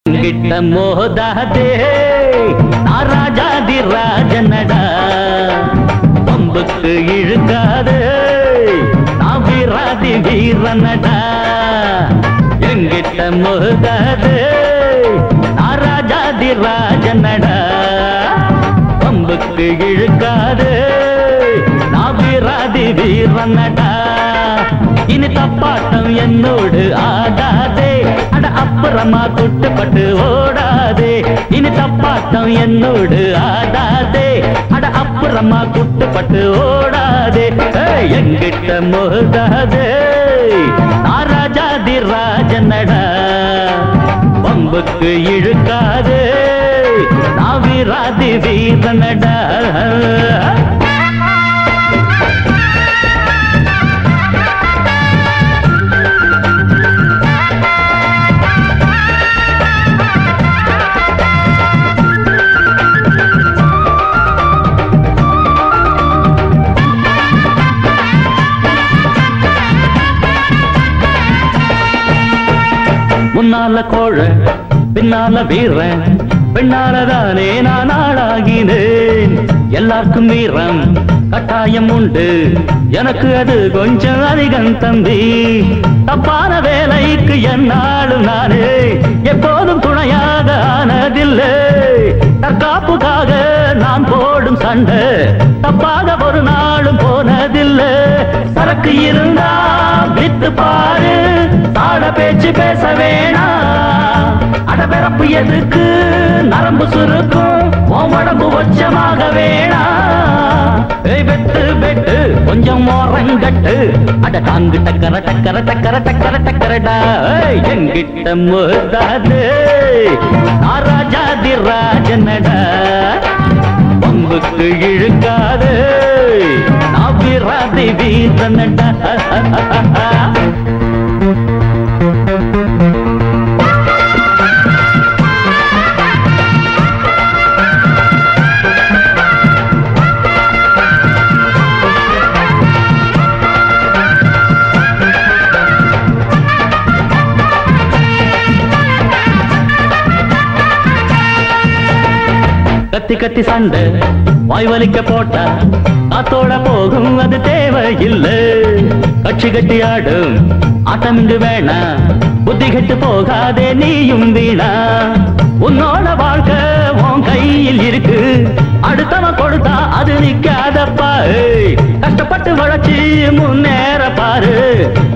கிட்ட மோதாதே நான் ராஜாதி ராஜனடா பம்புக்கு இழுக்காதே நான் வீராதி வீரனடா எங்கிட்ட மோதாதே நான் ராஜாதி ராஜனடா பம்புக்கு இழுக்காதே நான் வீராதி வீரனடா இனி தப்பாட்டம் என்னோடு ஆடாதே அட அப்புறமா குட்டுப்பட்டு ஓடாதே இனி தப்பாட்டம் என்னோடு ஆடாதே அட அப்புறமா குட்டுப்பட்டு ஓடாதே எங்கிட்ட மோதாதே நான் ராஜாதி ராஜனடா பம்புக்கு இழுக்காதே நான் வீராதி வீரனடா முன்னால கோழ பின்னால வீரன் பெண்ணாலதானே நான் ஆளாகினேன் எல்லாருக்கும் வீரம் கட்டாயம் உண்டு எனக்கு அது கொஞ்சம் அதிகம் தம்பி தப்பான வேலைக்கு என்னாலும் நானே எப்போதும் துணையாக ஆனதில்லை தற்காப்புக்காக நான் போடும் சண்டை தப்பாக ஒரு நாளும் போனதில்லை சரக்கு இருந்தா வித்து பாரு தாட பேச்சு பேச வேணாம் அடபிறப்பு எதுக்கு நரம்பு சுருக்கும் உடம்பு ஒச்சமாக வேணாம் வெட்டு வெட்டு கொஞ்சம் மோரங்கட்டு அட தாங்கு டக்கர டக்கர டக்கர டக்கர டக்கரடா எங்கிட்ட மோதாது நான் ராஜாதி ராஜனடா பம்புக்கு இழுக்காது நான் வீராதி வீரனடா கத்தி கத்தி சண்டை வாய் வலிக்க போட்டா காத்தோட போகும் அது தேவையில்லை கட்சி கட்டி ஆடும் ஆட்டம் இங்கு வேணா புத்தி கெட்டு போகாதே நீயும் வீணா உன்னோட வாழ்க்கை உன் கையில் இருக்கு அடுத்தவன் கொடுத்தா அது நிக்காதப்பா கஷ்டப்பட்டு வளர்ச்சி முன்னேற பாரு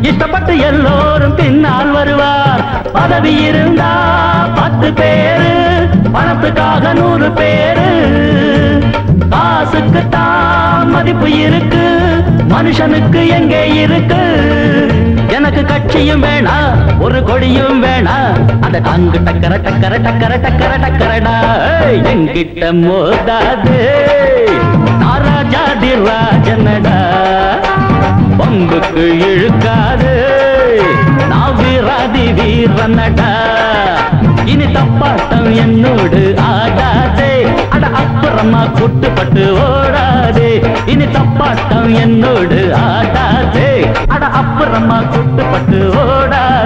இஷ்டப்பட்டு எல்லோரும் பின்னால் வருவார் பதவி இருந்தா 10 பேரு பணத்துக்காக 100 பேரு காசுக்கு தான் மதிப்பு இருக்கு மனுஷனுக்கு எங்கே இருக்கு எனக்கு கட்சியும் வேணா ஒரு கொடியும் வேணா அத தாங்கு டக்கர டக்கர டக்கர டக்கர டக்கரடா எங்கிட்ட மோதாது நான் ராஜாதி ராஜனடா பம்புக்கு இழுக்காது நான் வீராதி வீரனடா இனி தப்பாட்டம் என்னோடு ஆடாதே அட அப்புறமா குட்டுப்பட்டு ஓடாதே இனி தப்பாட்டம் என்னோடு ஆடாதே அட அப்புறமா குட்டுப்பட்டு ஓடாதே